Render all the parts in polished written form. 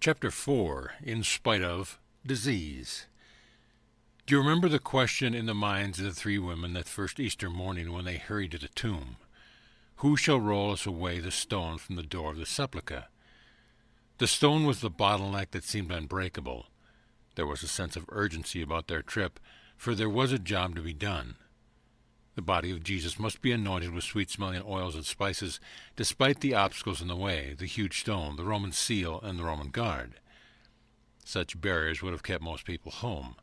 Chapter 4, In Spite of Disease. Do you remember the question in the minds of the three women that first Easter morning when they hurried to the tomb? Who shall roll us away the stone from the door of the sepulchre? The stone was the bottleneck that seemed unbreakable. There was a sense of urgency about their trip, for there was a job to be done. The body of Jesus must be anointed with sweet-smelling oils and spices, despite the obstacles in the way, the huge stone, the Roman seal, and the Roman guard. Such barriers would have kept most people home.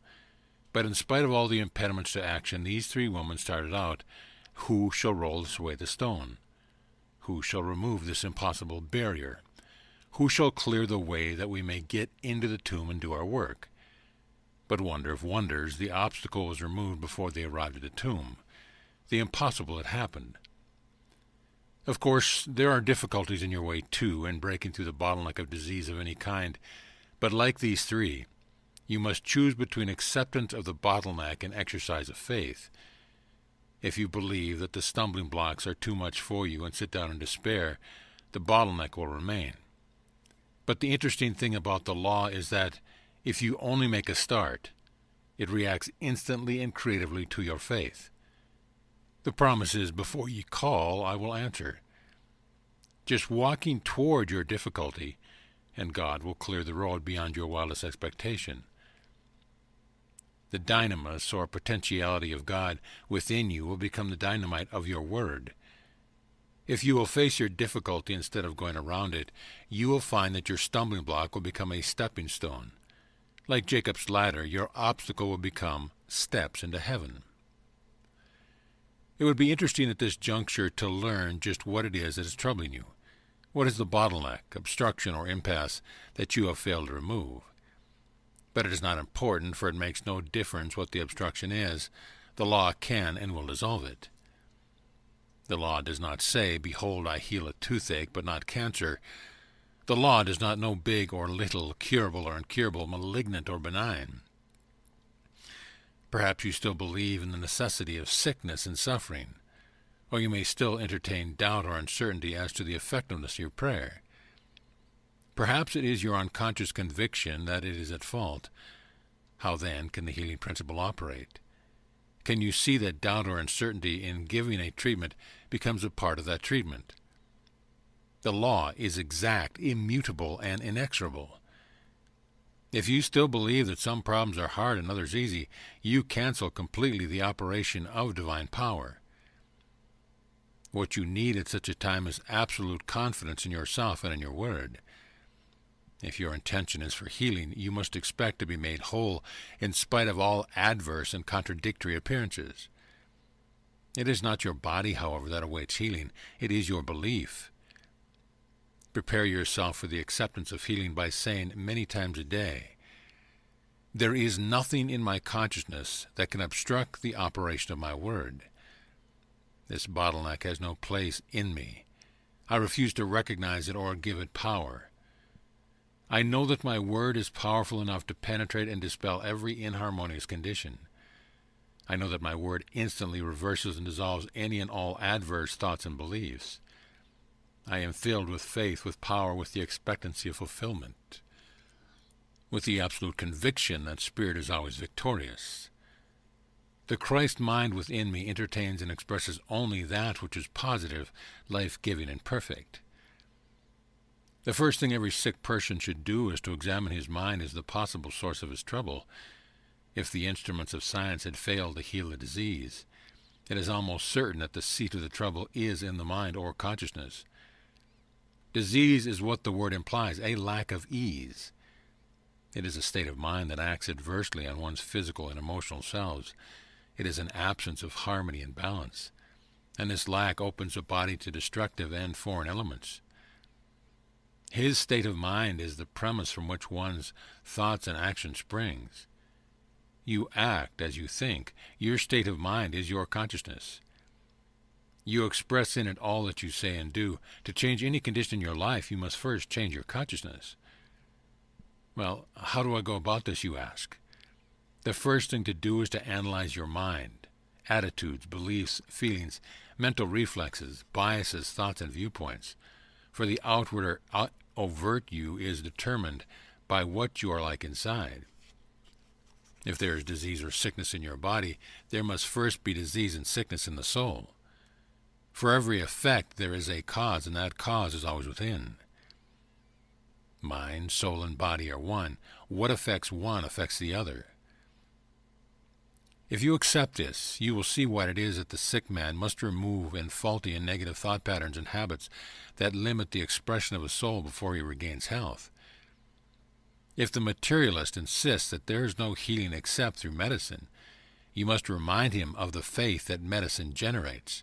But in spite of all the impediments to action, these three women started out. Who shall roll us away the stone? Who shall remove this impossible barrier? Who shall clear the way that we may get into the tomb and do our work? But wonder of wonders, the obstacle was removed before they arrived at the tomb. The impossible had happened. Of course, there are difficulties in your way, too, in breaking through the bottleneck of disease of any kind. But like these three, you must choose between acceptance of the bottleneck and exercise of faith. If you believe that the stumbling blocks are too much for you and sit down in despair, the bottleneck will remain. But the interesting thing about the law is that if you only make a start, it reacts instantly and creatively to your faith. The promise is, before ye call, I will answer. Just walking toward your difficulty, and God will clear the road beyond your wildest expectation. The dynamis, or potentiality of God within you, will become the dynamite of your word. If you will face your difficulty instead of going around it, you will find that your stumbling block will become a stepping stone. Like Jacob's ladder, your obstacle will become steps into heaven. It would be interesting at this juncture to learn just what it is that is troubling you. What is the bottleneck, obstruction, or impasse that you have failed to remove? But it is not important, for it makes no difference what the obstruction is. The law can and will dissolve it. The law does not say, "Behold, I heal a toothache, but not cancer." The law does not know big or little, curable or incurable, malignant or benign. Perhaps you still believe in the necessity of sickness and suffering, or you may still entertain doubt or uncertainty as to the effectiveness of your prayer. Perhaps it is your unconscious conviction that it is at fault. How then can the healing principle operate? Can you see that doubt or uncertainty in giving a treatment becomes a part of that treatment? The law is exact, immutable, and inexorable. If you still believe that some problems are hard and others easy, you cancel completely the operation of divine power. What you need at such a time is absolute confidence in yourself and in your word. If your intention is for healing, you must expect to be made whole in spite of all adverse and contradictory appearances. It is not your body, however, that awaits healing. It is your belief. Prepare yourself for the acceptance of healing by saying many times a day, "There is nothing in my consciousness that can obstruct the operation of my word. This bottleneck has no place in me. I refuse to recognize it or give it power. I know that my word is powerful enough to penetrate and dispel every inharmonious condition. I know that my word instantly reverses and dissolves any and all adverse thoughts and beliefs. I am filled with faith, with power, with the expectancy of fulfillment, with the absolute conviction that spirit is always victorious. The Christ mind within me entertains and expresses only that which is positive, life-giving, and perfect." The first thing every sick person should do is to examine his mind as the possible source of his trouble. If the instruments of science had failed to heal the disease, it is almost certain that the seat of the trouble is in the mind or consciousness. Disease is what the word implies, a lack of ease. It is a state of mind that acts adversely on one's physical and emotional selves. It is an absence of harmony and balance, and this lack opens the body to destructive and foreign elements. His state of mind is the premise from which one's thoughts and action springs. You act as you think. Your state of mind is your consciousness. You express in it all that you say and do. To change any condition in your life, you must first change your consciousness. Well, how do I go about this, you ask? The first thing to do is to analyze your mind, attitudes, beliefs, feelings, mental reflexes, biases, thoughts, and viewpoints. For the outward overt you is determined by what you are like inside. If there is disease or sickness in your body, there must first be disease and sickness in the soul. For every effect there is a cause, and that cause is always within. Mind, soul, and body are one. What affects one affects the other. If you accept this, you will see what it is that the sick man must remove in faulty and negative thought patterns and habits that limit the expression of his soul before he regains health. If the materialist insists that there is no healing except through medicine, you must remind him of the faith that medicine generates.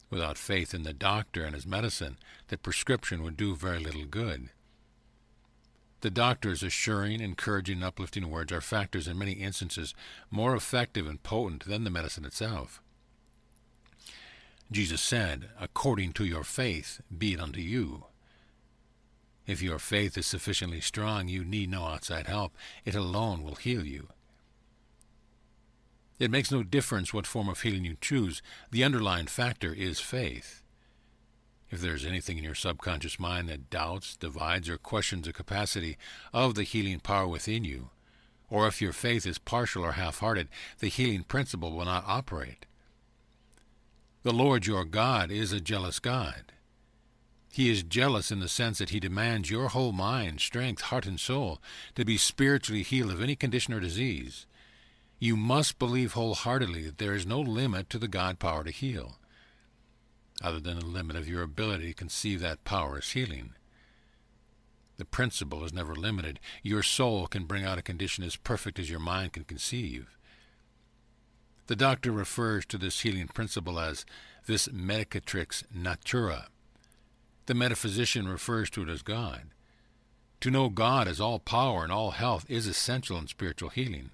Without faith in the doctor and his medicine, the prescription would do very little good. The doctor's assuring, encouraging, and uplifting words are factors in many instances more effective and potent than the medicine itself. Jesus said, "According to your faith, be it unto you." If your faith is sufficiently strong, you need no outside help. It alone will heal you. It makes no difference what form of healing you choose. The underlying factor is faith. If there is anything in your subconscious mind that doubts, divides, or questions the capacity of the healing power within you, or if your faith is partial or half-hearted, the healing principle will not operate. The Lord your God is a jealous God. He is jealous in the sense that he demands your whole mind, strength, heart, and soul to be spiritually healed of any condition or disease. You must believe wholeheartedly that there is no limit to the God power to heal, other than the limit of your ability to conceive that power as healing. The principle is never limited. Your soul can bring out a condition as perfect as your mind can conceive. The doctor refers to this healing principle as vis medicatrix natura. The metaphysician refers to it as God. To know God as all power and all health is essential in spiritual healing.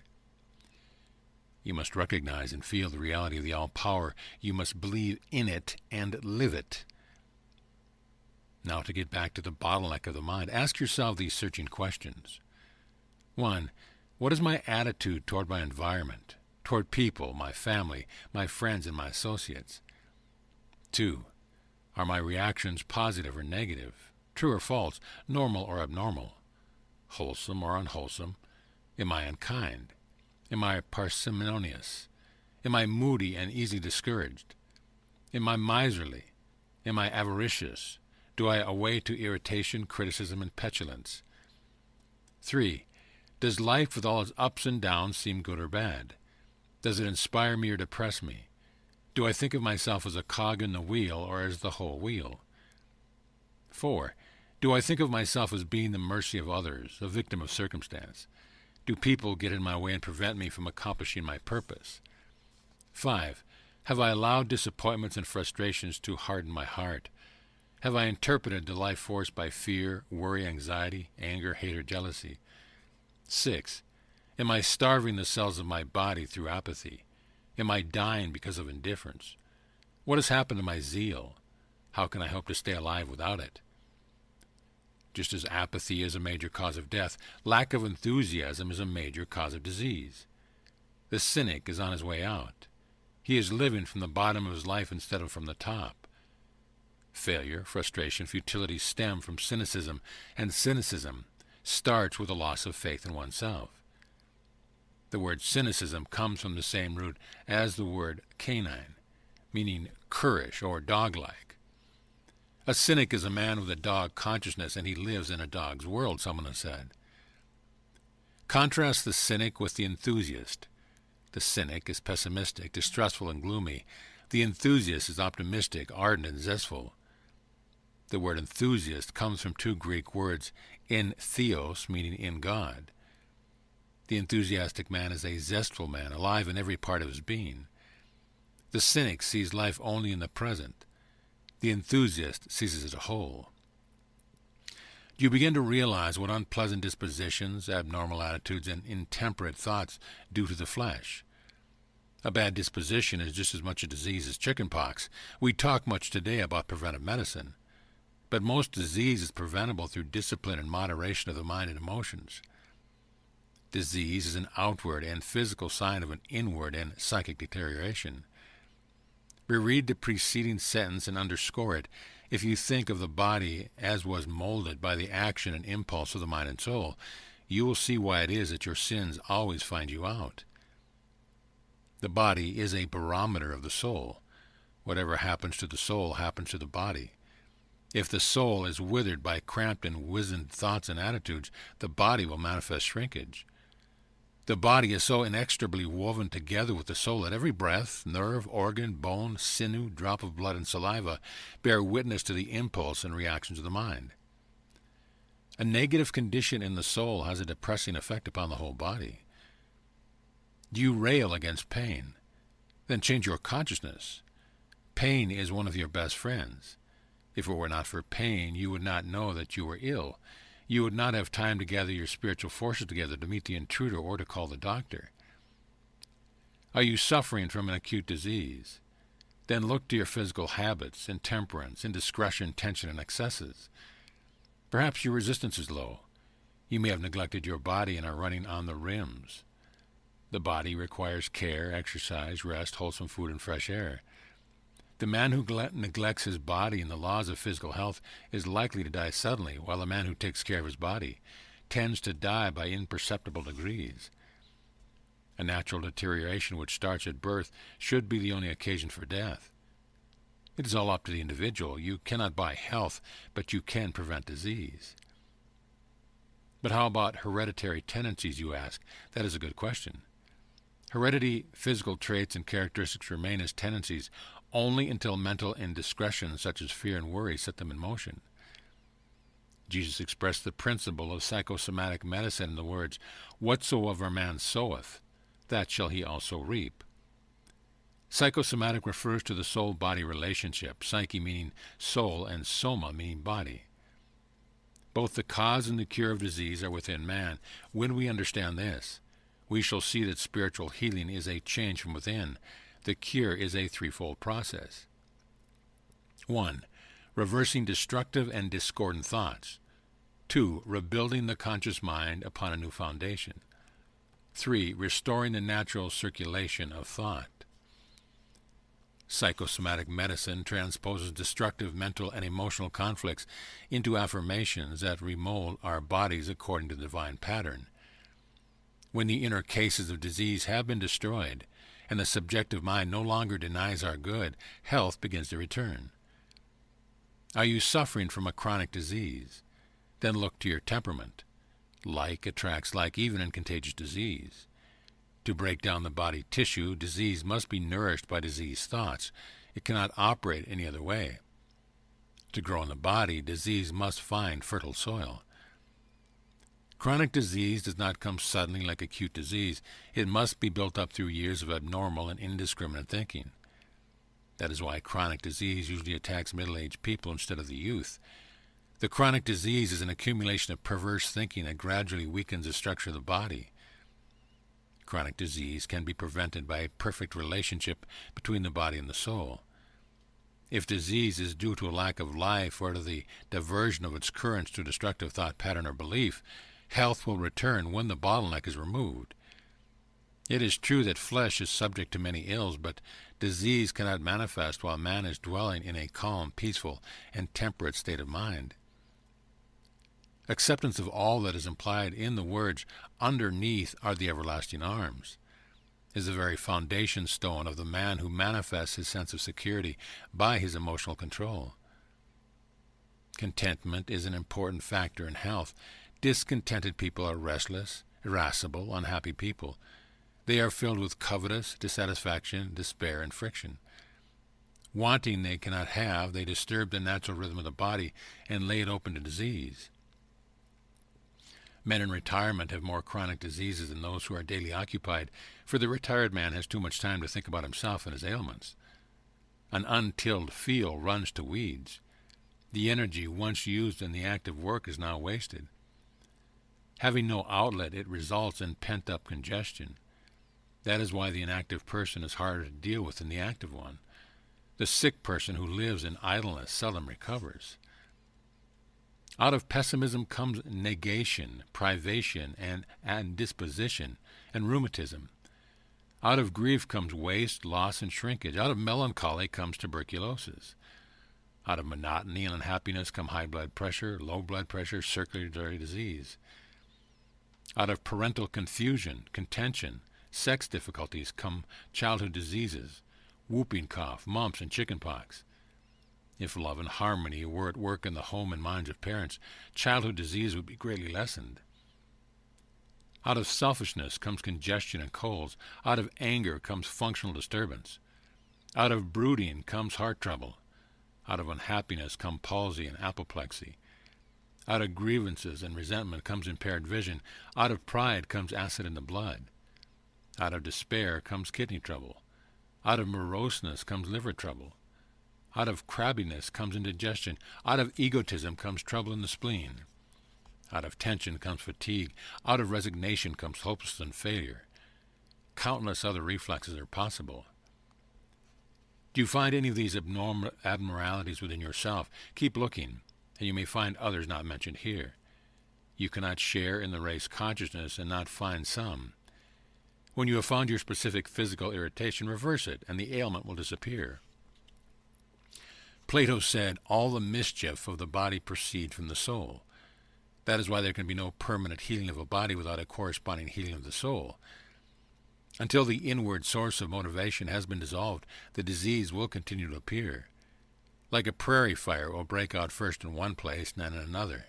You must recognize and feel the reality of the all-power. You must believe in it and live it. Now, to get back to the bottleneck of the mind, ask yourself these searching questions. 1. What is my attitude toward my environment, toward people, my family, my friends, and my associates? 2. Are my reactions positive or negative, true or false, normal or abnormal, wholesome or unwholesome? Am I unkind? Am I parsimonious? Am I moody and easily discouraged? Am I miserly? Am I avaricious? Do I away to irritation, criticism, and petulance? 3. Does life with all its ups and downs seem good or bad? Does it inspire me or depress me? Do I think of myself as a cog in the wheel or as the whole wheel? 4. Do I think of myself as being the mercy of others, a victim of circumstance? Do people get in my way and prevent me from accomplishing my purpose? 5. Have I allowed disappointments and frustrations to harden my heart? Have I interpreted the life force by fear, worry, anxiety, anger, hate, or jealousy? 6. Am I starving the cells of my body through apathy? Am I dying because of indifference? What has happened to my zeal? How can I hope to stay alive without it? Just as apathy is a major cause of death, lack of enthusiasm is a major cause of disease. The cynic is on his way out. He is living from the bottom of his life instead of from the top. Failure, frustration, futility stem from cynicism, and cynicism starts with a loss of faith in oneself. The word cynicism comes from the same root as the word canine, meaning curish or dog-like. A cynic is a man with a dog consciousness, and he lives in a dog's world, someone has said. Contrast the cynic with the enthusiast. The cynic is pessimistic, distrustful, and gloomy. The enthusiast is optimistic, ardent, and zestful. The word enthusiast comes from two Greek words, in theos, meaning in God. The enthusiastic man is a zestful man, alive in every part of his being. The cynic sees life only in the present. The enthusiast sees it as a whole. You begin to realize what unpleasant dispositions, abnormal attitudes, and intemperate thoughts do to the flesh. A bad disposition is just as much a disease as chickenpox. We talk much today about preventive medicine, but most disease is preventable through discipline and moderation of the mind and emotions. Disease is an outward and physical sign of an inward and psychic deterioration. Reread the preceding sentence and underscore it. If you think of the body as was molded by the action and impulse of the mind and soul, you will see why it is that your sins always find you out. The body is a barometer of the soul. Whatever happens to the soul happens to the body. If the soul is withered by cramped and wizened thoughts and attitudes, the body will manifest shrinkage. The body is so inextricably woven together with the soul that every breath, nerve, organ, bone, sinew, drop of blood, and saliva bear witness to the impulse and reactions of the mind. A negative condition in the soul has a depressing effect upon the whole body. Do you rail against pain? Then change your consciousness. Pain is one of your best friends. If it were not for pain, you would not know that you were ill. You would not have time to gather your spiritual forces together to meet the intruder or to call the doctor. Are you suffering from an acute disease? Then look to your physical habits, intemperance, indiscretion, tension, and excesses. Perhaps your resistance is low. You may have neglected your body and are running on the rims. The body requires care, exercise, rest, wholesome food, and fresh air. The man who neglects his body and the laws of physical health is likely to die suddenly, while the man who takes care of his body tends to die by imperceptible degrees. A natural deterioration which starts at birth should be the only occasion for death. It is all up to the individual. You cannot buy health, but you can prevent disease. But how about hereditary tendencies, you ask? That is a good question. Heredity, physical traits, and characteristics remain as tendencies only until mental indiscretion, such as fear and worry, set them in motion. Jesus expressed the principle of psychosomatic medicine in the words, "Whatsoever a man soweth, that shall he also reap." Psychosomatic refers to the soul-body relationship, psyche meaning soul and soma meaning body. Both the cause and the cure of disease are within man. When we understand this, we shall see that spiritual healing is a change from within. The cure is a threefold process. 1. Reversing destructive and discordant thoughts. 2. Rebuilding the conscious mind upon a new foundation. 3. Restoring the natural circulation of thought. Psychosomatic medicine transposes destructive mental and emotional conflicts into affirmations that remold our bodies according to the divine pattern. When the inner cases of disease have been destroyed, and the subjective mind no longer denies our good, health begins to return. Are you suffering from a chronic disease? Then look to your temperament. Like attracts like, even in contagious disease. To break down the body tissue, disease must be nourished by disease thoughts. It cannot operate any other way. To grow in the body, disease must find fertile soil. Chronic disease does not come suddenly like acute disease. It must be built up through years of abnormal and indiscriminate thinking. That is why chronic disease usually attacks middle-aged people instead of the youth. The chronic disease is an accumulation of perverse thinking that gradually weakens the structure of the body. Chronic disease can be prevented by a perfect relationship between the body and the soul. If disease is due to a lack of life or to the diversion of its currents to a destructive thought pattern or belief, health will return when the bottleneck is removed. It is true that flesh is subject to many ills, but disease cannot manifest while man is dwelling in a calm, peaceful, and temperate state of mind. Acceptance of all that is implied in the words, "underneath are the everlasting arms," is the very foundation stone of the man who manifests his sense of security by his emotional control. Contentment is an important factor in health. Discontented people are restless, irascible, unhappy people. They are filled with covetous, dissatisfaction, despair, and friction. Wanting they cannot have, they disturb the natural rhythm of the body and lay it open to disease. Men in retirement have more chronic diseases than those who are daily occupied, for the retired man has too much time to think about himself and his ailments. An untilled field runs to weeds. The energy once used in the active work is now wasted. Having no outlet, it results in pent-up congestion. That is why the inactive person is harder to deal with than the active one. The sick person who lives in idleness seldom recovers. Out of pessimism comes negation, privation, and indisposition, and rheumatism. Out of grief comes waste, loss, and shrinkage. Out of melancholy comes tuberculosis. Out of monotony and unhappiness come high blood pressure, low blood pressure, circulatory disease. Out of parental confusion, contention, sex difficulties come childhood diseases, whooping cough, mumps, and chickenpox. If love and harmony were at work in the home and minds of parents, childhood disease would be greatly lessened. Out of selfishness comes congestion and colds. Out of anger comes functional disturbance. Out of brooding comes heart trouble. Out of unhappiness come palsy and apoplexy. Out of grievances and resentment comes impaired vision. Out of pride comes acid in the blood. Out of despair comes kidney trouble. Out of moroseness comes liver trouble. Out of crabbiness comes indigestion. Out of egotism comes trouble in the spleen. Out of tension comes fatigue. Out of resignation comes hopelessness and failure. Countless other reflexes are possible. Do you find any of these abnormalities within yourself? Keep looking, and you may find others not mentioned here. You cannot share in the race consciousness and not find some. When you have found your specific physical irritation, reverse it, and the ailment will disappear. Plato said, all the mischief of the body proceed from the soul. That is why there can be no permanent healing of a body without a corresponding healing of the soul. Until the inward source of motivation has been dissolved, the disease will continue to appear. Like a prairie fire, it will break out first in one place and then in another.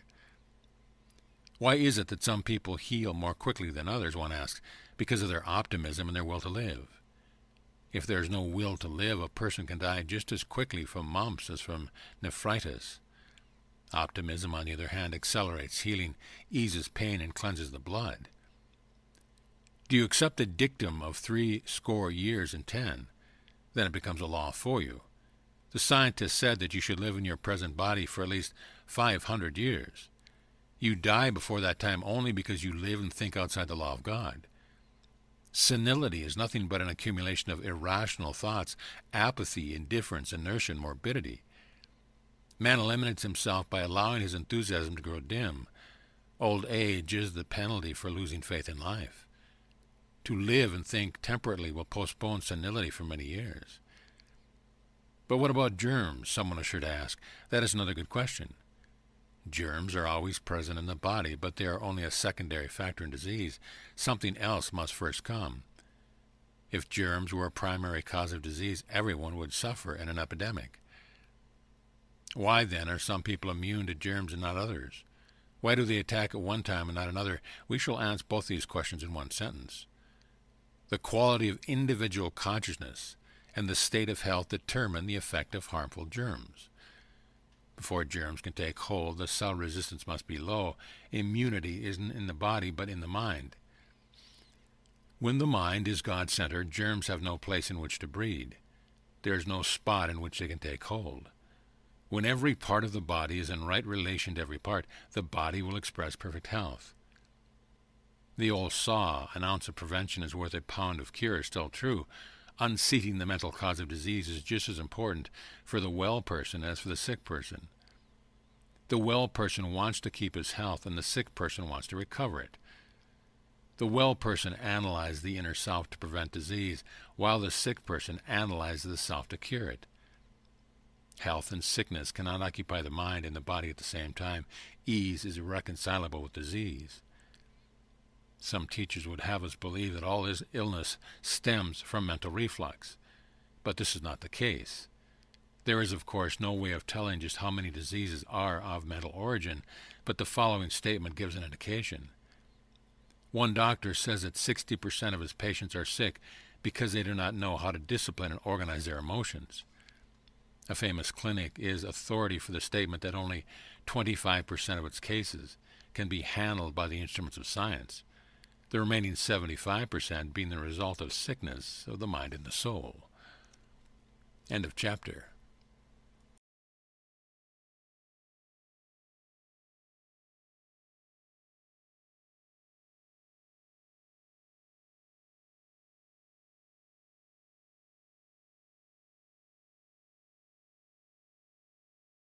Why is it that some people heal more quickly than others, one asks? Because of their optimism and their will to live. If there is no will to live, a person can die just as quickly from mumps as from nephritis. Optimism, on the other hand, accelerates healing, eases pain, and cleanses the blood. Do you accept the dictum of 70 years and 10? Then it becomes a law for you. The scientist said that you should live in your present body for at least 500 years. You die before that time only because you live and think outside the law of God. Senility is nothing but an accumulation of irrational thoughts, apathy, indifference, inertia, and morbidity. Man eliminates himself by allowing his enthusiasm to grow dim. Old age is the penalty for losing faith in life. To live and think temperately will postpone senility for many years. But what about germs, someone is sure to ask? That is another good question. Germs are always present in the body, but they are only a secondary factor in disease. Something else must first come. If germs were a primary cause of disease, everyone would suffer in an epidemic. Why, then, are some people immune to germs and not others? Why do they attack at one time and not another? We shall answer both these questions in one sentence. The quality of individual consciousness and the state of health determine the effect of harmful germs. Before germs can take hold, the cell resistance must be low. Immunity isn't in the body, but in the mind. When the mind is God-centered, germs have no place in which to breed. There is no spot in which they can take hold. When every part of the body is in right relation to every part, the body will express perfect health. The old saw, an ounce of prevention is worth a pound of cure, is still true. Unseating the mental cause of disease is just as important for the well person as for the sick person. The well person wants to keep his health, and the sick person wants to recover it. The well person analyzes the inner self to prevent disease, while the sick person analyzes the self to cure it. Health and sickness cannot occupy the mind and the body at the same time. Ease is irreconcilable with disease. Some teachers would have us believe that all illness stems from mental reflux, but this is not the case. There is, of course, no way of telling just how many diseases are of mental origin, but the following statement gives an indication. One doctor says that 60% of his patients are sick because they do not know how to discipline and organize their emotions. A famous clinic is authority for the statement that only 25% of its cases can be handled by the instruments of science, the remaining 75% being the result of sickness of the mind and the soul. End of chapter.